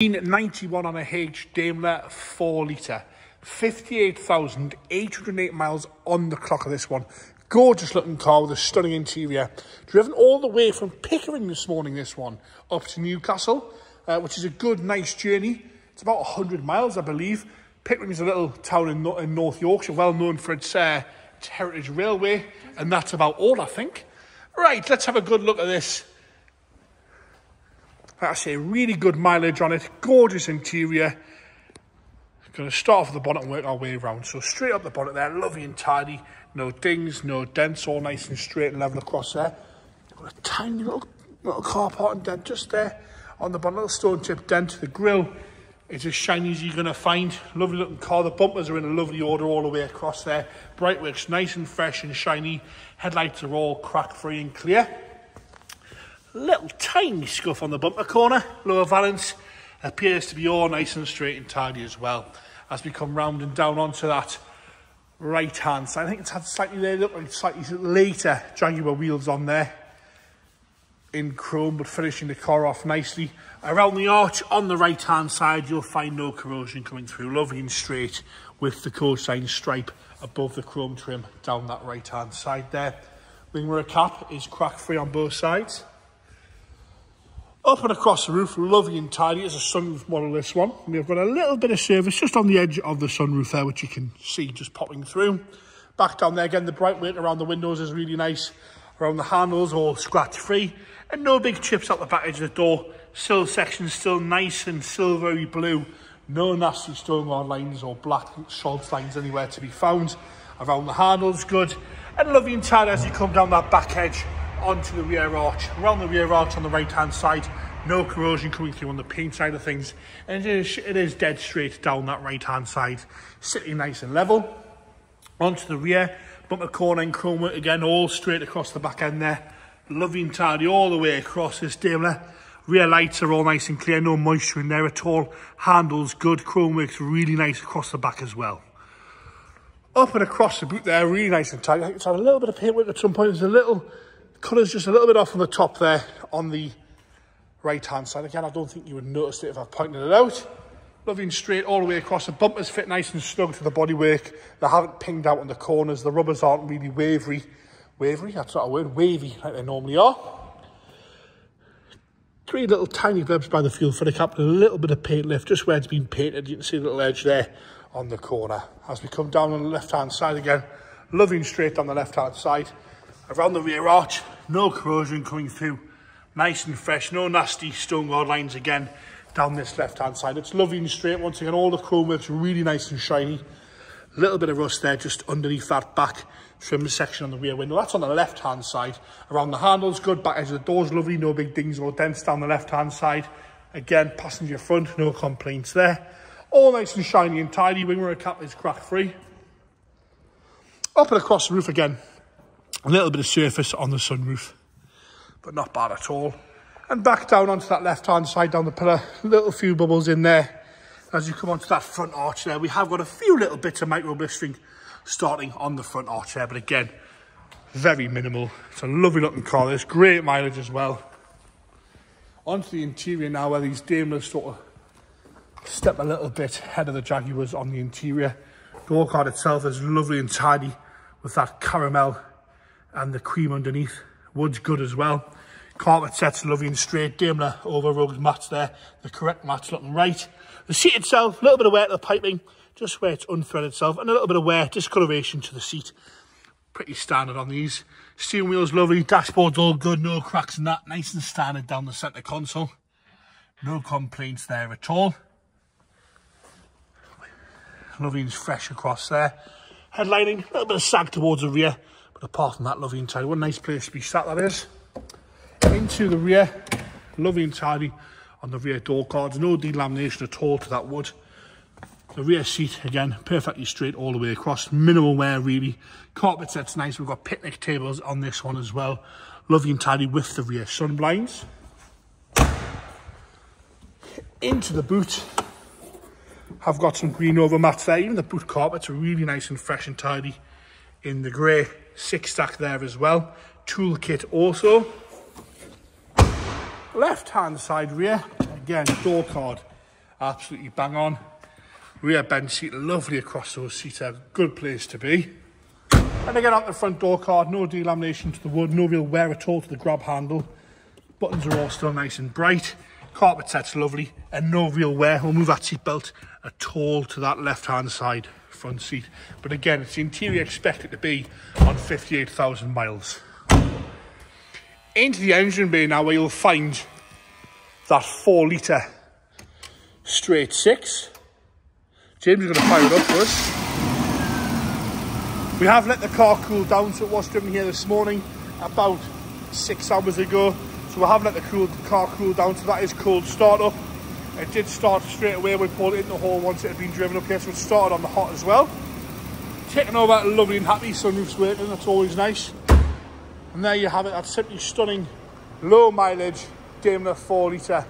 91 on a Daimler 4 litre. 58,808 miles on the clock of this one. Gorgeous looking car with a stunning interior. Driven all the way from Pickering this morning, this one, up to Newcastle, which is a good, nice journey. It's about 100 miles, I believe. Pickering is a little town in North Yorkshire, well known for its heritage railway, and that's about all, I think. Right, let's have a good look at this. Like I say, really good mileage on it, gorgeous interior. Going to start off with the bonnet and work our way around. So straight up the bonnet there, lovely and tidy. No dings, no dents, all nice and straight and level across there. Got a tiny little car parking dent just there on the bonnet, little stone chip dent. The grille is as shiny as you're going to find. Lovely looking car. The bumpers are in a lovely order all the way across there. Brightworks nice and fresh and shiny. Headlights are all crack free and clear. Little tiny scuff on the bumper corner. Lower valance appears to be all nice and straight and tidy as well. As we come round and down onto that right hand side, I think it's had slightly later Jaguar wheels on there in chrome, but finishing the car off nicely. Around the arch on the right hand side, you'll find no corrosion coming through. Lovely and straight with the cosine stripe above the chrome trim down that right hand side there. Wing mirror cap is crack free on both sides. Up and across the roof, lovely and tidy. It's a sunroof model, this one. We've got a little bit of surface just on the edge of the sunroof there, which you can see just popping through. Back down there again, the bright weight around the windows is really nice. Around the handles, all scratch-free. And no big chips out the back edge of the door. Sill section still nice and silvery blue. No nasty stone guard lines or black Schultz lines anywhere to be found. Around the handles, good. And lovely and tidy as you come down that back edge onto the rear arch. Around the rear arch on the right hand side, no corrosion coming through on the paint side of things, and it is dead straight down that right hand side, sitting nice and level. Onto the rear, bumper corner and chrome work again, all straight across the back end there. Lovely and tidy all the way across this Daimler. Rear lights are all nice and clear, no moisture in there at all. Handles good, chrome works really nice across the back as well. Up and across the boot there, really nice and tidy. I think it's had a little bit of paint work at some point. There's a little colour's just a little bit off on the top there on the right hand side. Again, I don't think you would notice it if I pointed it out. Lovely and straight all the way across. The bumpers fit nice and snug to the bodywork. They haven't pinged out on the corners. The rubbers aren't really wavy, that's not a word, wavy like they normally are. Three little tiny blebs by the fuel filler cap, a little bit of paint lift just where it's been painted. You can see a little edge there on the corner. As we come down on the left hand side again, lovely and straight down the left hand side. Around the rear arch, no corrosion coming through. Nice and fresh, no nasty stone guard lines again down this left hand side. It's lovely and straight. Once again, all the chrome works really nice and shiny. A little bit of rust there just underneath that back trim section on the rear window. That's on the left hand side. Around the handles, good. Back edge of the doors, lovely. No big dings or dents down the left hand side. Again, passenger front, no complaints there. All nice and shiny and tidy. Wing mirror cap is crack free. Up and across the roof again. A little bit of surface on the sunroof, but not bad at all. And back down onto that left-hand side, down the pillar, little few bubbles in there. As you come onto that front arch there, we have got a few little bits of micro blistering starting on the front arch there, but again, very minimal. It's a lovely looking car. There's great mileage as well. Onto the interior now, where these Daimlers sort of step a little bit ahead of the Jaguars on the interior. Door card itself is lovely and tidy with that caramel and the cream underneath. Wood's good as well. Carpet set's lovely and straight. Daimler over rugged mats there. The correct mats looking right. The seat itself, a little bit of wear to the piping, just where it's unthreaded itself, and a little bit of wear, discoloration to the seat. Pretty standard on these. Steering wheel's lovely. Dashboard's all good. No cracks in that. Nice and standard down the centre console. No complaints there at all. Lovely and fresh across there. Headlining, a little bit of sag towards the rear. But apart from that, lovely and tidy. What a nice place to be sat, that is. Into the rear, lovely and tidy on the rear door cards. No delamination at all to that wood. The rear seat, again, perfectly straight all the way across. Minimal wear, really. Carpet set's nice. We've got picnic tables on this one as well. Lovely and tidy with the rear sun blinds. Into the boot. I've got some green over mats there. Even the boot carpets are really nice and fresh and tidy in the grey. 6-stack there as well. Toolkit also. Left hand side rear, again door card absolutely bang on. Rear bench seat, lovely across those seats, a good place to be. And again, out the front door card, no delamination to the wood, no real wear at all to the grab handle. Buttons are all still nice and bright. Carpet set's lovely, and no real wear. We'll move that seat belt at all to that left-hand side front seat. But again, it's the interior expected to be on 58,000 miles. Into the engine bay now, where you'll find that 4-litre straight 6. James is going to fire it up for us. We have let the car cool down, so it was driven here this morning about 6 hours ago. So we have let the car cool down, so that is cold start up. It did start straight away. We pulled it in the hole once it had been driven up here, so it started on the hot as well. Taking over lovely and happy, sunroof's working, that's always nice. And there you have it, that simply stunning, low mileage Daimler 4-litre